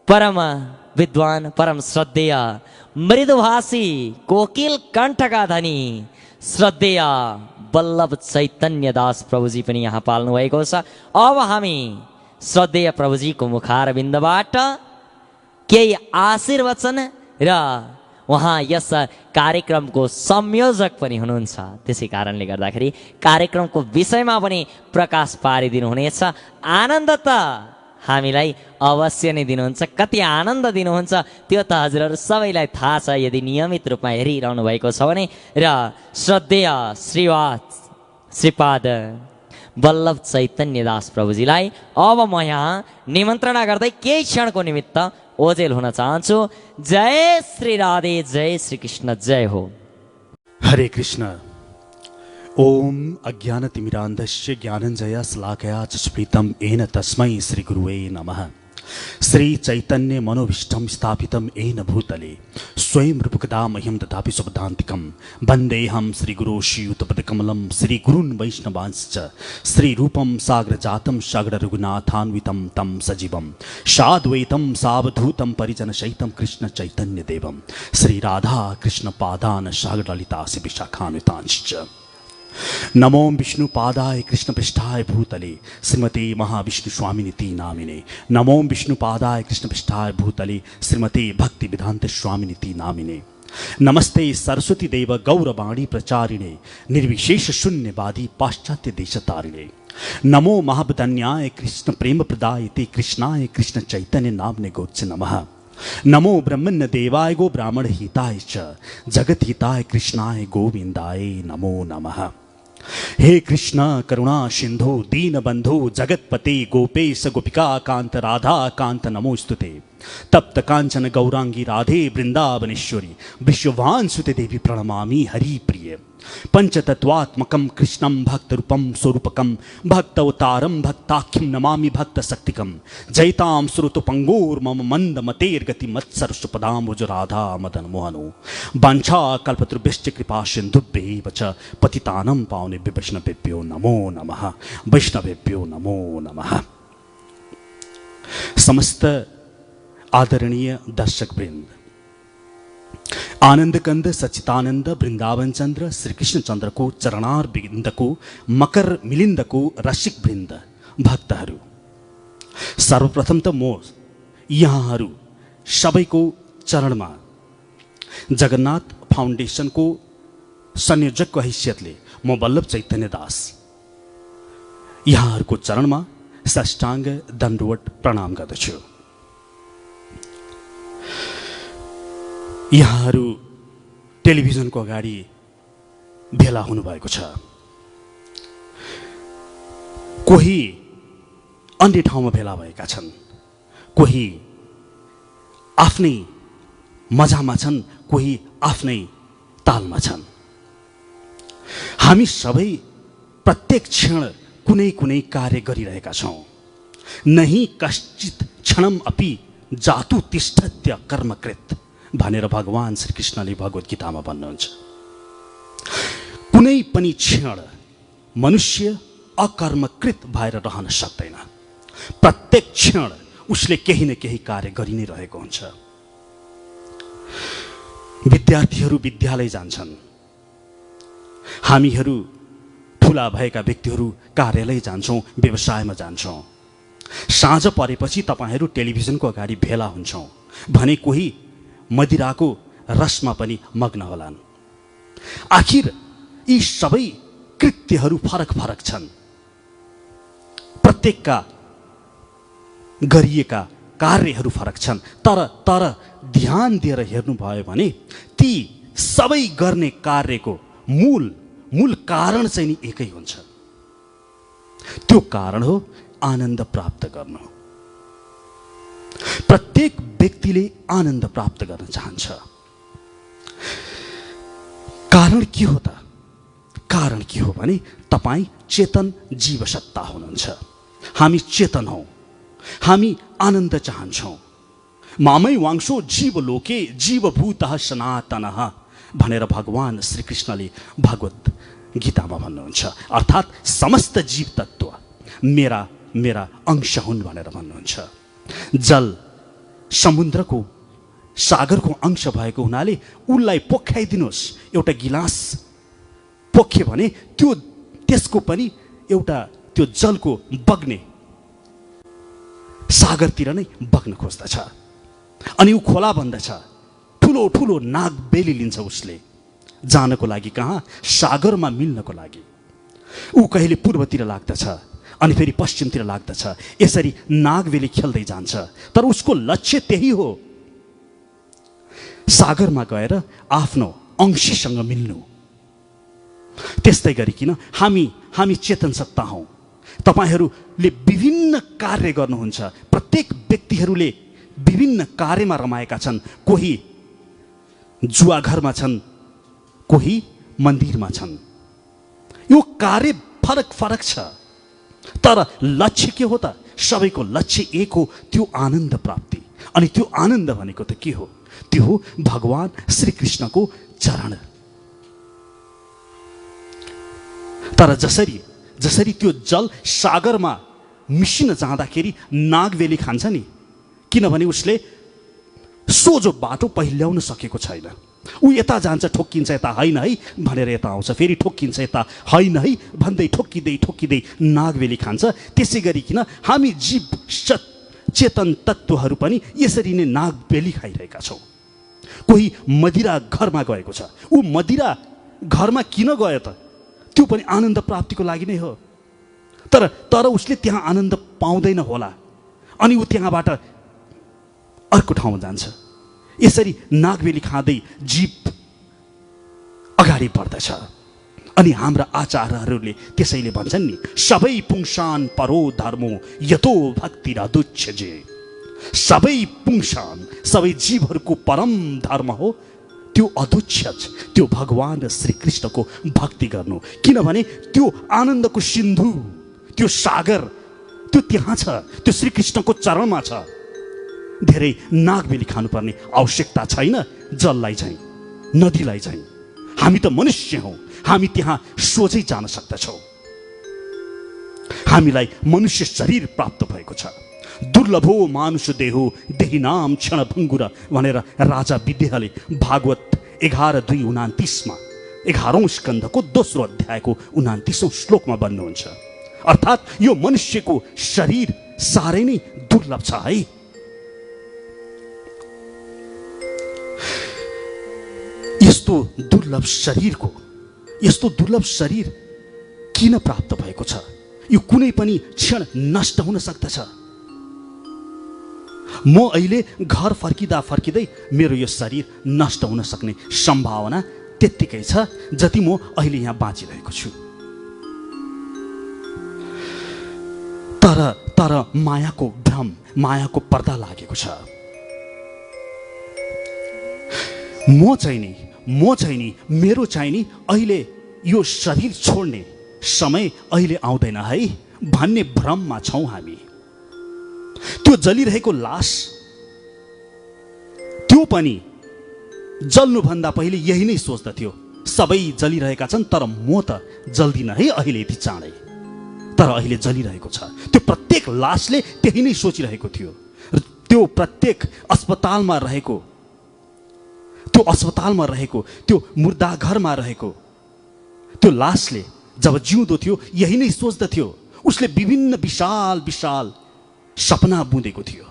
परम विद्वान परम श्रद्धेय मृदुभाषी कोकिल कण्ठका धनी श्रद्धेय वल्लभ चैतन्य दास प्रभुजी पनि यहाँ पाल्नु भएको छ। अब हामी श्रद्धेय प्रभुजीको मुखारविन्दबाट केही आशीर्वचन र उहाँ यस कार्यक्रमको संयोजक पनि हुनुहुन्छ, त्यसै कारणले गर्दाखेरि कार्यक्रमको विषयमा पनि प्रकाश पारिदिनु हुनेछ। आनन्द त हामीलाई अवश्य नै दिनुहुन्छ, कति आनन्द दिनुहुन्छ त्यो त हजुरहरू सबैलाई थाहा छ यदि नियमित रूपमा हेरिरहनु भएको छ भने। र श्रद्धेय श्रीपाद वल्लभ चैतन्य दास प्रभुजीलाई अब म यहाँ निमन्त्रणा गर्दै केही क्षणको निमित्त ओझेल हुन चाहन्छु। जय श्री राधे, जय श्री कृष्ण, जय हो। हरे कृष्ण। ओम अज्ञानतिमिरान्धस्य ज्ञानञ्जया शलाकया चस्फुलितं येन तस्मै श्री गुरुवे नमः। श्री चैतन्य मनोभीष्टं स्थापितं येन भूतले स्वयं रूपकदा मह्यं ददाति शुभदान्तिकं वन्देऽहं श्रीगुरो श्रीयुतपदकमलं श्रीगुरून् वैष्णवांश्च श्रीरूपं सागरजातं सागररघुनाथान्वितं तं सजीवं साद्वैतं सावधूतं परिजनसहितं कृष्ण चैतन्यदेवं श्रीराधा कृष्णपादान् सागरललितासि विशाखान्वितांश्च। नमो विष्णुपादाय कृष्णपृष्ठाय भूतले श्रीमते महाविष्णु स्वामिनिति नामिने। नमो विष्णुपादाय कृष्णपृष्ठाय भूतले श्रीमते भक्तिवेदांत स्वामिनिति नामिने। नमस्ते सरस्वती देव गौरवाणी प्रचारिणे निर्विशेष शून्यवादी पाश्चात्य देशतारिणे। नमो महावदन्याय कृष्ण प्रेम प्रदायते कृष्णाय कृष्ण चैतन्य नामने गोच्छ नमः। नमो ब्रह्मण्य देवाय गो ब्राह्मण हिताय च जगत हिताय कृष्णाय गोविंदाय नमो नमः। हे कृष्ण करुणा सिंधु दीनबंधु जगतपते गोपेश गोपिका कांत राधा कांत नमोस्तुते। तप्त कांचन गौरांगी राधे वृंदावनेश्वरी विश्ववांसुते देवी प्रणमामि हरि प्रिय। पंचतत्वात्मकं कृष्णं भक्तरूपं स्वरूपकं भक्तावतारं भक्ताख्यं नमामि भक्तशक्तिकं। जयतां श्रुतपंगोर्मम मंदमतेर्गति मत्सरसुपदाम्बुज राधा मदन मोहनो। वाञ्छा कल्पतरुभ्यश्च कृपा सिन्धुभ्यैव च पतितानं पावनेभ्यो वैष्णवेभ्यो नमो नमः। वैष्णवेभ्यो नमो नमः। समस्त आदरणीय दर्शकवृंद, आनंद कंद सच्चिदानंद वृंदावन चंद्र श्री कृष्ण चंद्र को चरणार बिंद को मकर मिलिंद को रसिक वृंद भक्तहरू, सर्वप्रथम त म यहाँहरू सबैको चरणमा जगन्नाथ फाउन्डेसन को संयोजकको हैसियतले म वल्लभ चैतन्य दास यहाँहरूको चरणमा साष्टांग दण्डवत प्रणाम गर्दछु। यहाँहरू टेलिभिजनको अगाडि भेला हुनुभएको छ, कोही अन्य ठाउँमा भेला भएका छन्, कोही आफ्नै मजामा छन्, कोही आफ्नै तालमा छन्। हामी सबै प्रत्येक क्षण कुनै कुनै कार्य गरिरहेका छौं। नहि कश्चित क्षणम अपि जातु तिष्ठत्य कर्मकृत भनेर भगवान श्री कृष्णले भगवत गीतामा भन्नुहुन्छ। कुनै पनि क्षण मनुष्य अकर्मकृत भएर रहन सक्दैन। प्रत्येक क्षण उसले केही न केही कार्य गरि नै रहेको हुन्छ। विद्यार्थीहरू विद्यालय जान्छन्, हामीहरू ठुला भएका व्यक्तिहरू कार्यालय जान्छौं, व्यवसायमा जान्छौं। साँझ परेपछि तपाईहरू टेलिभिजनको अगाडि भेला हुन्छौं भने कोही मदिराको रसमा पनि मग्न होलान्। आखिर यी सबै कृत्यहरू फरक फरक छन्, प्रत्येकका गरिएका कार्यहरू फरक छन्, तर ध्यान दिएर हेर्नुभयो भने ती सबै गर्ने कार्यको मूल कारण चाहिँ नि एकै हुन्छ। त्यो कारण हो आनन्द प्राप्त गर्नु। प्रत्येक व्यक्तिले आनन्द प्राप्त गर्न चाहन्छ। कारण के हो त? कारण के हो भने तपाई चेतन जीवसत्ता हुनुहुन्छ। हामी चेतन हौ, हामी आनन्द चाहन्छौं। मामै वांशो जीवलोके जीवभूतः सनातनः भनेर भगवान श्री कृष्णले भगवत गीतामा भन्नुहुन्छ। अर्थात् समस्त जीव तत्व मेरा अंश हुन् भनेर भन्नुहुन्छ। जल समुद्रको सागरको अंश भएको हुनाले उसलाई पोख्याइदिनुहोस्। एउटा गिलास पोखे भने त्यो त्यसको पनि एउटा त्यो जलको बग्ने सागरतिर नै बग्न खोज्दछ। अनि ऊ खोला बन्दछ। ठुलो ठुलो नाग बेली लिन्छ उसले जानको लागि। कहाँ? सागरमा मिल्नको लागि। ऊ कहिले पूर्वतिर लाग्दछ अनि फेरि पश्चिमतिर लाग्दछ। यसरी नागबेली खेल्दै जान्छ। तर उसको लक्ष्य त्यही हो, सागरमा गएर आफ्नो अंशीसँग मिल्नु। त्यस्तै गरिकन हामी चेतन सत्ता हौँ। तपाईहरूले विभिन्न कार्य गर्नुहुन्छ। प्रत्येक व्यक्तिहरूले विभिन्न कार्यमा रमाएका छन्। कोही जुवा घरमा छन्, कोही मन्दिरमा छन्। यो कार्य फरक फरक छ, तर लक्ष्य के हो त? सबैको लक्ष्य एक हो, त्यो आनन्द प्राप्ति। अनि त्यो आनन्द भनेको त के हो? त्यो हो भगवान श्री कृष्णको चरण। तर जसरी त्यो जल सागरमा मिसिन जाँदाखेरि नागबेली खान्छ नि, किनभने उसले सोझो बाटो पहिल्याउन सकेको छैन। ऊ यता जान्छ, ठोक्किन्छ, यता होइन है भनेर यता आउँछ, फेरि ठोक्किन्छ, यता होइन है भन्दै ठोक्किँदै नागबेली खान्छ। त्यसै गरिकन हामी जीव चेतन तत्त्वहरू पनि यसरी नै नागबेली खाइरहेका छौँ। कोही मदिरा घरमा गएको छ। ऊ मदिरा घरमा किन गयो त? त्यो पनि आनन्द प्राप्तिको लागि नै हो। तर उसले त्यहाँ आनन्द पाउँदैन होला, अनि ऊ त्यहाँबाट अर्को ठाउँमा जान्छ। यसरी नागबेली खाँदै जीव अगाडि बढ्दछ। अनि हाम्रा आचार्यहरूले त्यसैले भन्छन् नि, सबै पुंसान परो धर्मो यतो भक्ति रदुच्छजे। सबै पुंसान, सबै जीवहरूको परम धर्म हो त्यो अदुच्छज, त्यो भगवान श्री कृष्णको भक्ति गर्नु। किनभने त्यो आनन्दको सिन्धु, त्यो सागर, त्यो त्यहाँ छ, त्यो श्री कृष्णको चरणमा छ। धेरै नागबेली खानुपर्ने आवश्यकता छैन। जललाई चाहिँ, नदीलाई चाहिँ। हामी त मनुष्य हौँ, हामी त्यहाँ सोझै जान सक्दछौँ। हामीलाई मनुष्य शरीर प्राप्त भएको छ। दुर्लभो मानुष देहो देही नाम क्षण भङ्गुर भनेर राजा विद्याले भागवत 11:2-29 11औं स्कन्धको 2रो अध्यायको 29औं श्लोकमा भन्नुहुन्छ। अर्थात् यो मनुष्यको शरीर साह्रै नै दुर्लभ छ है। यस्तो दुर्लभ शरीर किन प्राप्त भएको छ? यो कुनै पनि क्षण नष्ट हुन सक्दछ। म अहिले घर फर्किँदै मेरो यो शरीर नष्ट हुन सक्ने सम्भावना त्यत्तिकै छ जति म अहिले यहाँ बाँचिरहेको छु। तर मायाको भ्रम, मायाको पर्दा लागेको छ। म चाहिँ नि मेरो चाहिँ नि अहिले यो शरीर छोड्ने समय अहिले आउँदैन है भन्ने भ्रममा छौँ हामी। त्यो जलिरहेको लास, त्यो पनि जल्नुभन्दा पहिले यही नै सोच्दथ्यो, सबै जलिरहेका छन् तर म त जल्दिनँ है अहिले यति चाँडै। तर अहिले जलिरहेको छ। त्यो प्रत्येक लासले त्यही नै सोचिरहेको थियो। त्यो प्रत्येक अस्पतालमा रहेको, त्यो मुर्दाघरमा रहेको त्यो लासले जब जिउँदो थियो यही नै सोच्दथ्यो। उसले विभिन्न विशाल विशाल सपना बुँदेको थियो।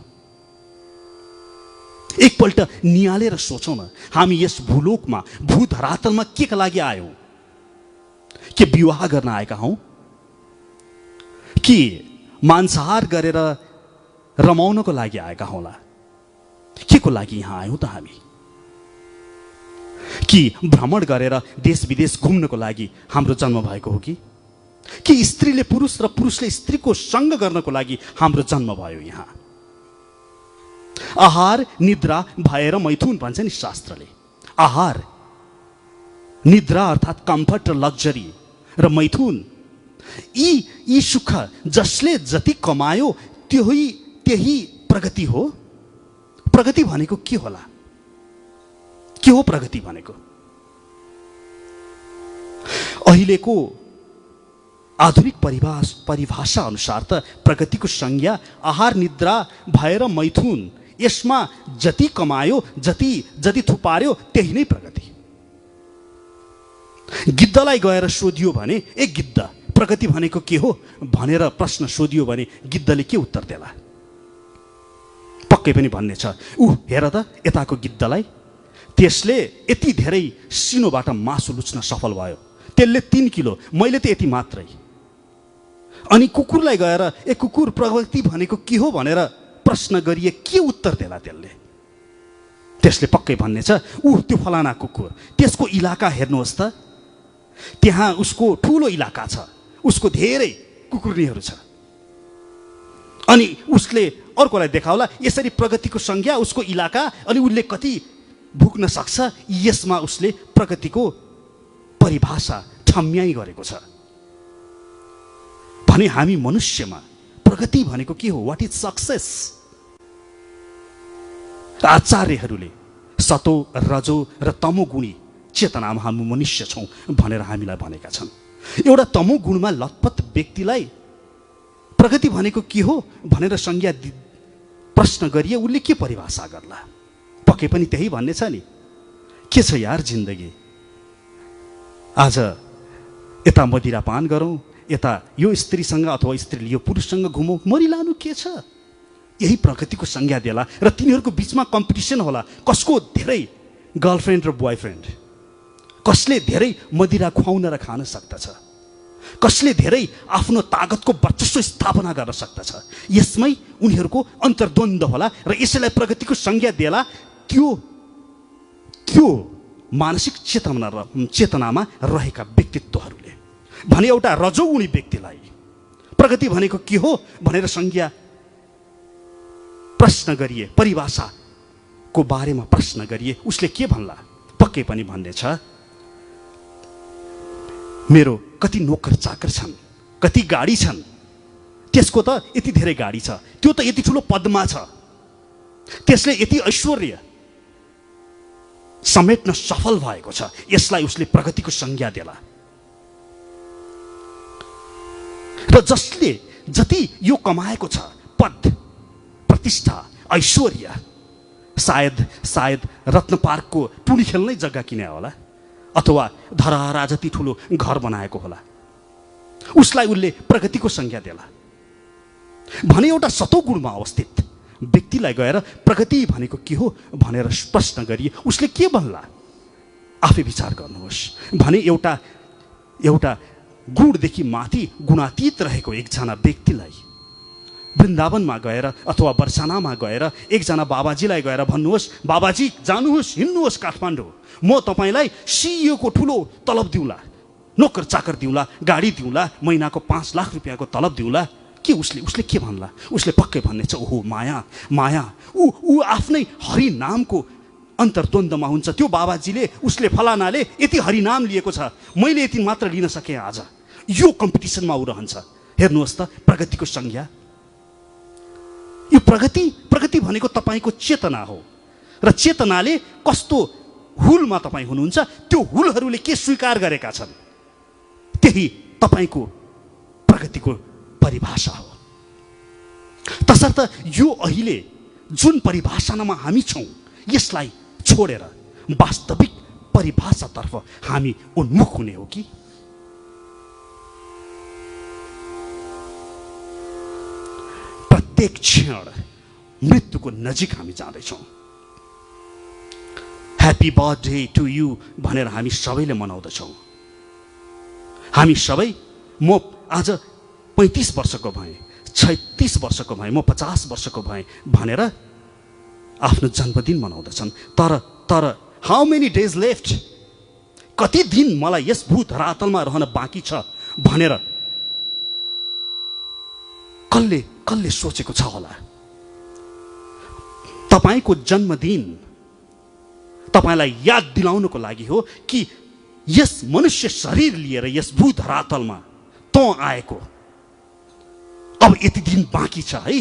एकपल्ट निहालेर सोचौँ न, हामी यस भूलोकमा, भूधरातलमा के का लागि आयौँ? के विवाह गर्न आएका हौँ? कि मांसाहार गरेर रमाउनको लागि आएका हौला? के को लागि यहाँ आयौँ त हामी? कि भ्रमण गरेर देश विदेश घुम्नको लागि हाम्रो जन्म भएको हो? कि स्त्रीले पुरुष र पुरुषले स्त्रीको सँग गर्नको लागि हाम्रो जन्म भयो यहाँ? आहार निद्रा भएर मैथुन भन्छ नि शास्त्रले। आहार निद्रा अर्थात् कम्फर्ट र लग्जरी र मैथुन, यी सुख जसले जति कमायो त्यही प्रगति हो। प्रगति भनेको के होला? के हो प्रगति भनेको? अहिलेको आधुनिक परिभाषा अनुसार त प्रगतिको संज्ञा आहार निद्रा भएर मैथुन यसमा जति कमायो, जति जति थुपार्यो त्यही नै प्रगति। गिद्धलाई गएर सोधियो भने, ए गिद्ध, प्रगति भनेको के हो भनेर प्रश्न सोधियो भने गिद्धले के उत्तर देला? पक्कै पनि भन्ने छ, हेर त यताको गिद्धलाई, त्यसले यति धेरै सिनोबाट मासु लुच्न सफल भयो, त्यसले 3 किलो, मैले त यति मात्रै। अनि कुकुरलाई गएर, ए कुकुर, प्रगति भनेको के हो भनेर प्रश्न गरिए के उत्तर देला त्यसले? त्यसले पक्कै भन्ने छ, त्यो फलाना कुकुर, त्यसको इलाका हेर्नुहोस् त, त्यहाँ उसको ठुलो इलाका छ, उसको धेरै कुकुरनीहरू छ। अनि उसले अर्कोलाई देखाउला यसरी प्रगतिको संज्ञा, उसको इलाका, अनि उसले कति भुक्न सक्छ, यसमा उसले प्रगतिको परिभाषा ठम्याइ गरेको छ। भने हामी मनुष्यमा प्रगति भनेको के हो? What is success? आचार्यहरूले सतो, रजो र तमो गुणी चेतनामा हामी मनुष्य छौँ भनेर हामीलाई भनेका छन्। एउटा तमो गुणमा लतपत व्यक्तिलाई प्रगति भनेको के हो भनेर संज्ञा प्रश्न गरिए उसले के परिभाषा गर्ला? पक्कै पनि त्यही भन्ने छ नि, के छ यार जिन्दगी, आज यता मदिरापान गरौँ, यता यो स्त्रीसँग अथवा स्त्रीले यो पुरुषसँग घुमौँ, मरिलानु के छ? यही प्रगतिको संज्ञा देला। र तिनीहरूको बिचमा कम्पिटिसन होला, कसको धेरै गर्लफ्रेन्ड र बोयफ्रेन्ड, कसले धेरै मदिरा खुवाउन र खान सक्दछ, कसले धेरै आफ्नो तागतको वर्चस्व स्थापना गर्न सक्दछ। यसमै उनीहरूको अन्तर्द्वन्द होला र यसैलाई प्रगतिको संज्ञा देला। त्यो मानसिक चेतनामा रहेका व्यक्तित्वहरूले भने एउटा रजोगुणी व्यक्तिलाई प्रगति भनेको के हो भनेर संज्ञा प्रश्न गरिए, परिभाषाको बारेमा प्रश्न गरिए, उसले के भन्ला? पक्कै पनि भन्ने छ, मेरो कति नोकर चाकर छन्, कति गाडी छन्, त्यसको त यति धेरै गाडी छ, त्यो त यति ठुलो पदमा छ, त्यसले यति ऐश्वर्य समेट्न सफल भएको छ, यसलाई उसले प्रगतिको संज्ञा देला। र जसले जति यो कमाएको छ, पद, प्रतिष्ठा, ऐश्वर्य, सायद रत्न पार्कको टुली खेल्नै जग्गा किने होला अथवा धरहरा जति ठुलो घर बनाएको होला, उसलाई उसले प्रगतिको संज्ञा देला। भने एउटा सतो गुणमा अवस्थित व्यक्तिलाई गएर प्रगति भनेको के हो भनेर प्रश्न गरिए उसले के भन्ला? आफै विचार गर्नुहोस्। भने एउटा गुणदेखि माथि गुणातीत रहेको एकजना व्यक्तिलाई वृन्दावनमा गएर अथवा बर्सानामा गएर एकजना बाबाजीलाई गएर भन्नुहोस्, बाबाजी जानुहोस्, हिँड्नुहोस् काठमाडौँ, म तपाईँलाई सिइओको ठुलो तलब दिउँला, नोकर चाकर दिउँला, गाडी दिउँला, महिनाको 5 लाख रुपियाँको तलब दिउँला, के उसले के भन्ला? उसले पक्कै भन्ने छ, ओहो माया। ऊ आफ्नै हरि नामको अन्तर्द्वन्द्वमा हुन्छ। त्यो बाबाजीले, उसले, फलानाले यति हरि नाम लिएको छ, मैले यति मात्र लिन सकेँ, आज यो कम्पिटिसनमा ऊ रहन्छ। हेर्नुहोस् त प्रगतिको संज्ञा। यो प्रगति भनेको तपाईँको चेतना हो र चेतनाले कस्तो हुलमा तपाईँ हुनुहुन्छ, त्यो हुलहरूले के स्वीकार गरेका छन्, त्यही तपाईँको प्रगतिको परिभाषा हो। तसर्थ यो अहिले जुन परिभाषामा हामी छौँ, यसलाई छोडेर वास्तविक परिभाषातर्फ हामी उन्मुख हुने हो कि? प्रत्येक क्षण मृत्युको नजिक हामी जाँदैछौँ। ह्याप्पी बर्थडे टु यु भनेर हामी सबैले मनाउँदछौँ। हामी सबै, म आज 35 वर्षको भएँ, 36 वर्षको भएँ, म 50 वर्षको भएँ भनेर आफ्नो जन्मदिन मनाउँदछन्। तर हाउ मेनी डेज लेफ्ट, कति दिन मलाई यस भू धरातलमा रहन बाँकी छ भनेर कसले सोचेको छ होला? तपाईँको जन्मदिन तपाईँलाई याद दिलाउनको लागि हो कि यस मनुष्य शरीर लिएर यस भू धरातलमा तँ आएको, अब यति दिन बाँकी छ है,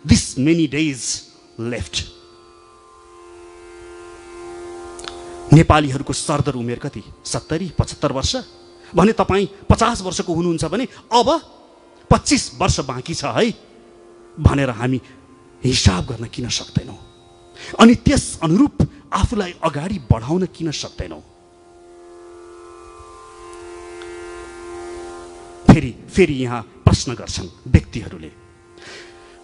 दिस मेनी डेज लेफ्ट। नेपालीहरूको सरदर उमेर कति? 70-75 वर्ष। भने तपाईँ 50 वर्षको हुनुहुन्छ भने अब 25 वर्ष बाँकी छ है भनेर हामी हिसाब गर्न किन सक्दैनौ? अनि त्यस अनुरूप आफूलाई अगाडि बढाउन किन सक्दैनौ? फेरि यहाँ प्रश्न गर्छन् व्यक्तिहरूले,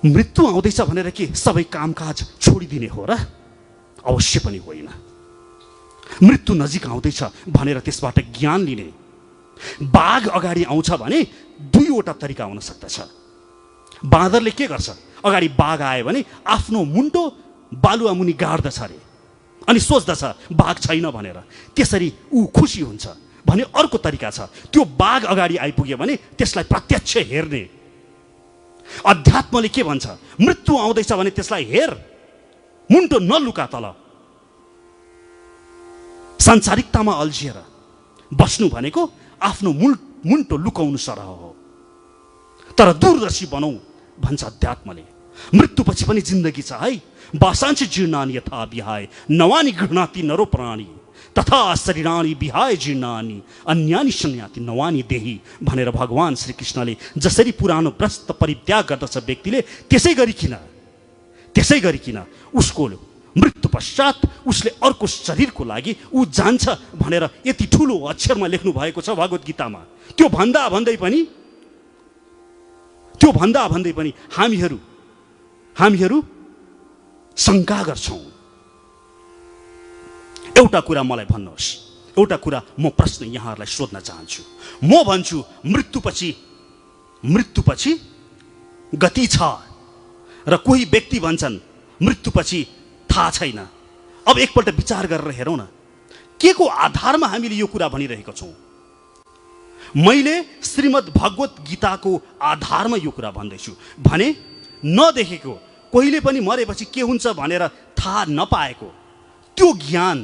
मृत्यु आउँदैछ भनेर के सबै कामकाज छोडिदिने हो र? अवश्य पनि होइन। मृत्यु नजिक आउँदैछ भनेर त्यसबाट ज्ञान लिने, बाघ अगाडि आउँछ भने दुईवटा तरिका हुन सक्दछ। बाँदरले के गर्छ? अगाडि बाघ आयो भने आफ्नो मुन्टो बालुवा मुनि गाड्दछ अरे, अनि सोच्दछ बाघ छैन भनेर, त्यसरी ऊ खुसी हुन्छ भने अर्को तरिका छ, त्यो बाघ अगाडि आइपुग्यो भने त्यसलाई प्रत्यक्ष हेर्ने। अध्यात्मले के भन्छ? मृत्यु आउँदैछ भने त्यसलाई हेर, मुन्टो नलुका तल। सांसारिकतामा अल्झिएर बस्नु भनेको आफ्नो मुन्टो लुकाउनु सरह हो। तर दूरदर्शी बनाऊ भन्छ अध्यात्मले। मृत्युपछि पनि जिन्दगी छ है। वासांश जीर्णानि यथा विहाय नवानि गृह्णाति नरो प्राणी तथा शरीराणि विहाय जीर्णानि अन्यानि संयाति नवानि देही भनेर भगवान श्रीकृष्णले जसरी पुरानो प्रस्त परित्याग गर्दछ व्यक्तिले, त्यसै गरिकिन उसको मृत्यु पश्चात उसले अर्को शरीरको लागि ऊ जान्छ भनेर यति ठुलो अक्षरमा लेख्नु भएको छ भगवत गीतामा। त्यो भन्दा भन्दै पनि हामीहरू शङ्का गर्छौँ। एउटा कुरा मलाई भन्नुहोस्, एउटा कुरा म प्रश्न यहाँहरूलाई सोध्न चाहन्छु। म भन्छु मृत्युपछि गति छ, र कोही व्यक्ति भन्छन् मृत्युपछि थाहा छैन। अब एकपल्ट विचार गरेर हेरौँ न, के को आधारमा हामीले यो कुरा भनिरहेका छौँ? मैले श्रीमद् भगवत गीताको आधारमा यो कुरा भन्दैछु भने नदेखेको, कोहीले पनि मरेपछि के हुन्छ भनेर थाहा नपाएको त्यो ज्ञान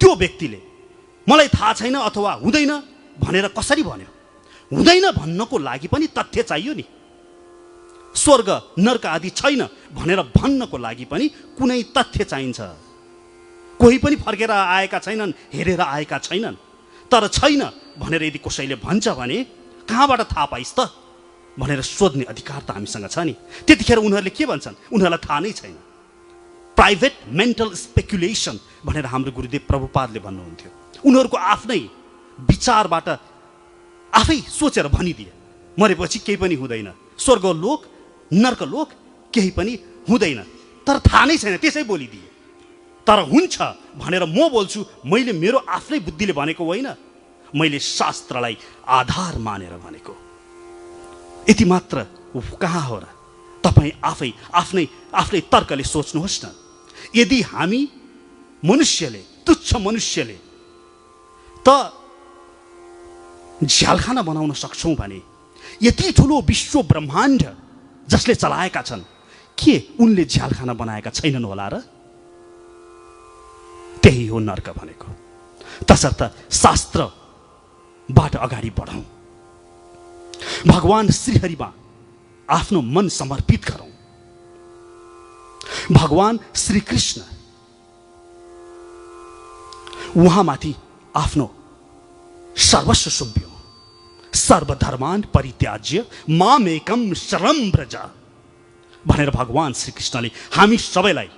त्यो व्यक्तिले मलाई थाहा छैन अथवा हुँदैन भनेर कसरी भन्यो? हुँदैन भन्नको लागि पनि तथ्य चाहियो नि। स्वर्ग नर्क आदि छैन भनेर भन्नको लागि पनि कुनै तथ्य चाहिन्छ। कोही पनि फर्केर आएका छैनन्, हेरेर आएका छैनन्। तर छैन भनेर यदि कसैले भन्छ भने कहाँबाट थाहा पाइस् त भनेर सोध्ने अधिकार त हामीसँग छ नि। त्यतिखेर उनीहरूले के भन्छन्? उनीहरूलाई थाहा नै छैन। प्राइभेट मेन्टल स्पेकुलेसन भनेर हाम्रो गुरुदेव प्रभुपादले भन्नुहुन्थ्यो। उनीहरूको आफ्नै विचारबाट आफै सोचेर भनिदिए मरेपछि केही पनि हुँदैन, स्वर्गलोक नर्कलोक केही पनि हुँदैन, तर थाहा नै छैन त्यसै बोलिदिए। तर हुन्छ भनेर म बोल्छु, मैले मेरो आफ्नै बुद्धिले भनेको होइन, मैले शास्त्रलाई आधार मानेर भनेको। यति मात्र कहाँ हो र? तपाईँ आफ्नै तर्कले सोच्नुहोस् न। यदि हामी तुच्छ मनुष्यले त झ्यालखाना बनाउन सक्छौँ भने यति ठुलो विश्व ब्रह्माण्ड जसले चलाएका छन्, के उनले झ्यालखाना बनाएका छैनन् होला र? त्यही हो नर्क भनेको। तसर्थ शास्त्रबाट अगाडि बढौँ, भगवान श्रीहरिमा आफ्नो मन समर्पित गरौँ। भगवान श्रीकृष्ण उहाँमाथि आफ्नो सर्वस्व सुम्प्यौँ। सर्वधर्मान परित्याज्य मामेकम शरणं व्रज भनेर भगवान श्रीकृष्णले हामी सबैलाई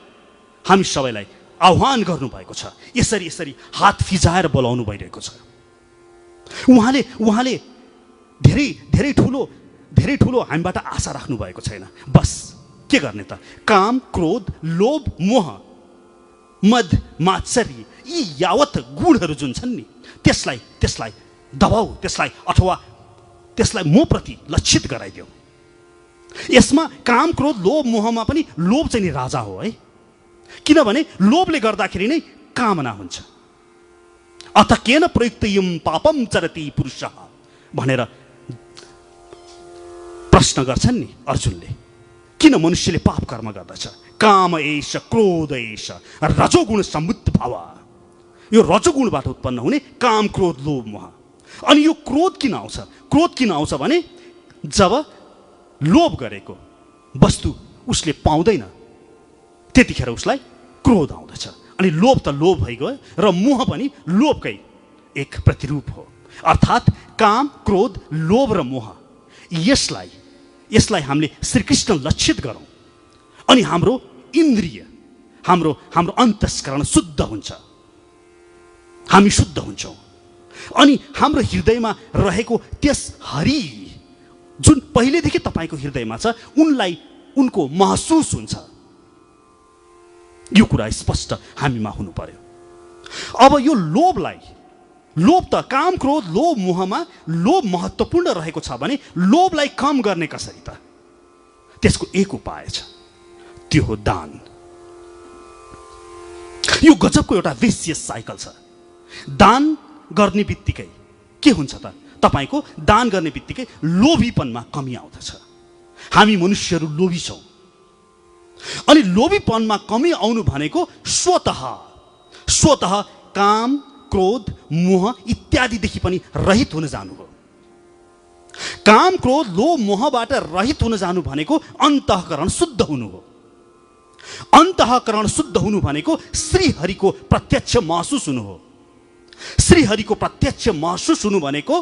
आह्वान गर्नुभएको छ। यसरी हात फिजाएर बोलाउनु भइरहेको छ। उहाँले धेरै ठुलो हामीबाट आशा राख्नु भएको छैन। बस के गर्ने त? काम, क्रोध, लोभ, मोह, मद, मात्सर्य यी यावत गुणहरू जुन छन् नि, त्यसलाई दबाऊ, त्यसलाई मप्रति लक्षित गराइदेऊ। यसमा काम, क्रोध, लोभ, मोहमा पनि लोभ चाहिँ नि राजा हो है। किनभने लोभले गर्दाखेरि नै कामना हुन्छ। अथ केन प्रयुक्तयं पापम चरति पुरुषः भनेर प्रश्न गर्छन् नि अर्जुनले। किन मनुष्यले पाप कर्म गर्दछ? काम एष क्रोध एष रजोगुण समुद् भव। यो रजोगुणबाट उत्पन्न हुने काम, क्रोध, लोभ, मोह। अनि यो क्रोध किन आउँछ भने जब लोभ गरेको वस्तु उसले पाउँदैन त्यतिखेर उसलाई क्रोध आउँदछ। अनि लोभ त लोभ भइगयो र मोह पनि लोभकै एक प्रतिरूप हो। अर्थात् काम, क्रोध, लोभ र मोह यसलाई हामीले श्रीकृष्ण लक्षित गरौँ। अनि हाम्रो इन्द्रिय, हाम्रो अन्तस्करण शुद्ध हुन्छ, हामी शुद्ध हुन्छौँ। अनि हाम्रो हृदयमा रहेको त्यस हरि जुन पहिलेदेखि तपाईँको हृदयमा छ, उनको महसुस हुन्छ। यो कुरा स्पष्ट हामीमा हुनु पर्यो। अब यो लोभ त काम, क्रोध, लोभ, मोहमा लोभ महत्त्वपूर्ण रहेको छ भने लोभलाई कम गर्ने कसरी त? त्यसको एक उपाय छ, त्यो हो दान। यो गजबको एउटा विशेष साइकल छ। दान गर्ने बित्तिकै के हुन्छ त? तपाईँको दान गर्ने बित्तिकै लोभीपनमा कमी आउँदछ। हामी मनुष्यहरू लोभी छौँ, अनि लोभीपनमा कमी आउनु भनेको स्वतः काम, क्रोध, मोह इत्यादिदेखि पनि रहित हुन जानु हो। काम, क्रोध, लोभ, मोहबाट रहित हुन जानु भनेको अन्तःकरण शुद्ध हुनु हो। अन्तःकरण शुद्ध हुनु भनेको श्रीहरिको प्रत्यक्ष महसुस हुनु हो। श्रीहरिको प्रत्यक्ष महसुस हुनु भनेको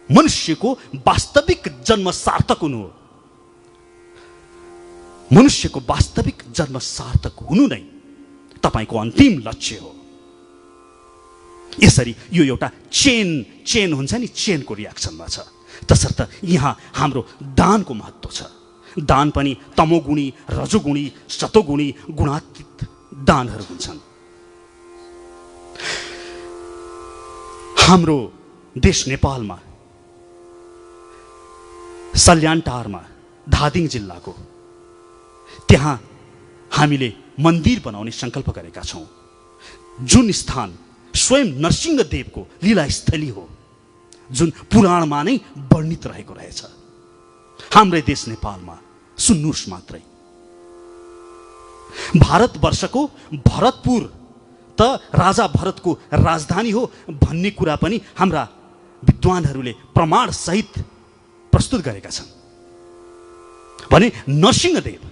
मनुष्यको वास्तविक जन्म सार्थक हुनु हो। मनुष्यको वास्तविक जन्म सार्थक हुनु नै तपाईँको अन्तिम लक्ष्य हो। यसरी यो एउटा चेन हुन्छ नि, चेनको रियाक्सनमा छ। तसर्थ यहाँ हाम्रो दानको महत्त्व छ। दान पनि तमोगुणी, रजोगुणी, सतोगुणी, गुणातीत दानहरू हुन्छन्। हाम्रो देश नेपालमा सल्यानटारमा, धादिङ जिल्लाको त्यहाँ हामीले मन्दिर बनाउने सङ्कल्प गरेका छौँ, जुन स्थान स्वयं नरसिंहदेवको लीलास्थली हो, जुन पुराणमा नै वर्णित रहेको रहेछ। हाम्रै देश नेपालमा सुन्नुहोस् मात्रै, भारतवर्षको भरतपुर त राजा भरतको राजधानी हो भन्ने कुरा पनि हाम्रा विद्वानहरूले प्रमाण सहित प्रस्तुत गरेका छन्। भने नरसिंहदेव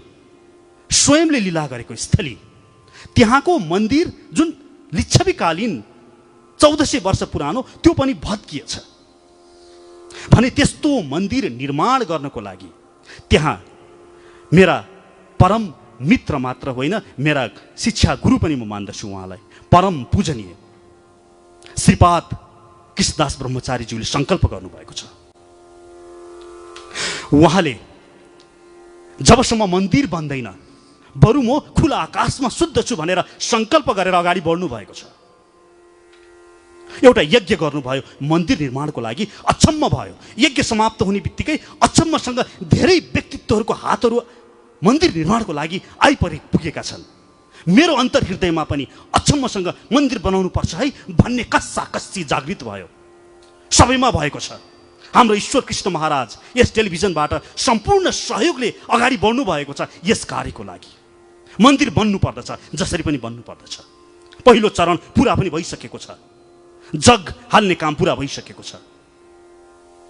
स्वयंले लीला गरेको स्थली, त्यहाँको मन्दिर जुन लिच्छवीकालीन 1400 वर्ष पुरानो, त्यो पनि भत्किएछ। भने त्यस्तो मन्दिर निर्माण गर्नको लागि त्यहाँ मेरा परम मित्र मात्र होइन, मेरा शिक्षा गुरु पनि म मान्दछु, उहाँलाई परम पूजनीय श्रीपाद कृष्णदास ब्रह्मचारीज्यूले सङ्कल्प गर्नुभएको छ। उहाँले जबसम्म मन्दिर बन्दैन, बरु म खुला आकाशमा शुद्ध छु भनेर सङ्कल्प गरेर अगाडि बढ्नु भएको छ। एउटा यज्ञ गर्नुभयो मन्दिर निर्माणको लागि, अचम्म भयो। यज्ञ समाप्त हुने बित्तिकै अचम्मसँग धेरै व्यक्तित्वहरूको हातहरू मन्दिर निर्माणको लागि पुगेका छन्। मेरो अन्तर्हृदयमा पनि अचम्मसँग मन्दिर बनाउनु पर्छ है भन्ने कस्सी जागृत भयो। सबैमा भएको छ। हाम्रो ईश्वर कृष्ण महाराज यस टेलिभिजनबाट सम्पूर्ण सहयोगले अगाडि बढ्नु भएको छ यस कार्यको लागि। मन्दिर बन्नु पर्दछ, जसरी पनि बन्नु पर्दछ। पहिलो चरण पुरा पनि भइसकेको छ, जग हाल्ने काम पुरा भइसकेको छ।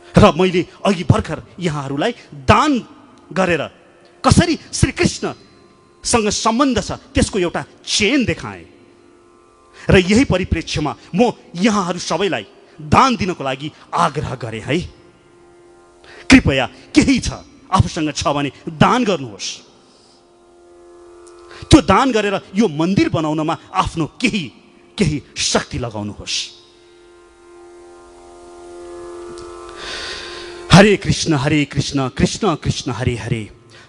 र मैले अघि भर्खर यहाँहरूलाई दान गरेर कसरी श्रीकृष्णसँग सम्बन्ध छ त्यसको एउटा चेन देखाएँ। र यही परिप्रेक्ष्यमा म यहाँहरू सबैलाई दान दिनको लागि आग्रह गरेँ है। कृपया केही छ, आफूसँग छ भने दान गर्नुहोस्। त्यो दान गरेर यो मन्दिर बनाउनमा आफ्नो केही शक्ति लगाउनुहोस्। हरे कृष्ण कृष्ण कृष्ण हरे हरे,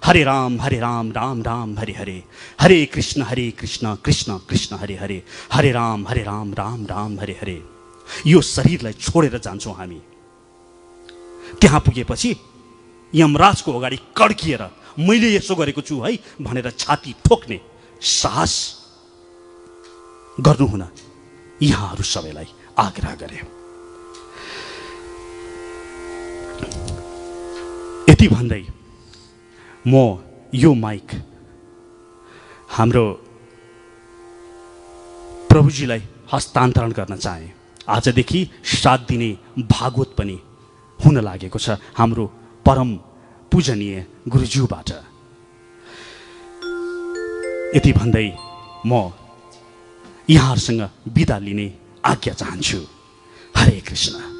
हरे राम राम राम हरे हरे, हरे कृष्ण कृष्ण कृष्ण हरे हरे, हरे राम राम राम हरे हरे। यो शरीरलाई छोडेर जान्छौँ हामी। त्यहाँ पुगेपछि यमराजको अगाडि कड्किएर मैले यसो गरेको छु है भनेर छाती ठोक्ने साहस गर्नुहुन यहाँहरू सबैलाई आग्रह गरे। यति भन्दै म यो माइक हाम्रो प्रभुजीलाई हस्तान्तरण गर्न चाहे। आजदेखि 7 दिने भागवत पनि हुन लागेको छ हाम्रो परम पूजनीय गुरुज्यूबाट। यति भन्दै म यहाँहरूसँग बिदा लिने आज्ञा चाहन्छु। हरे कृष्ण।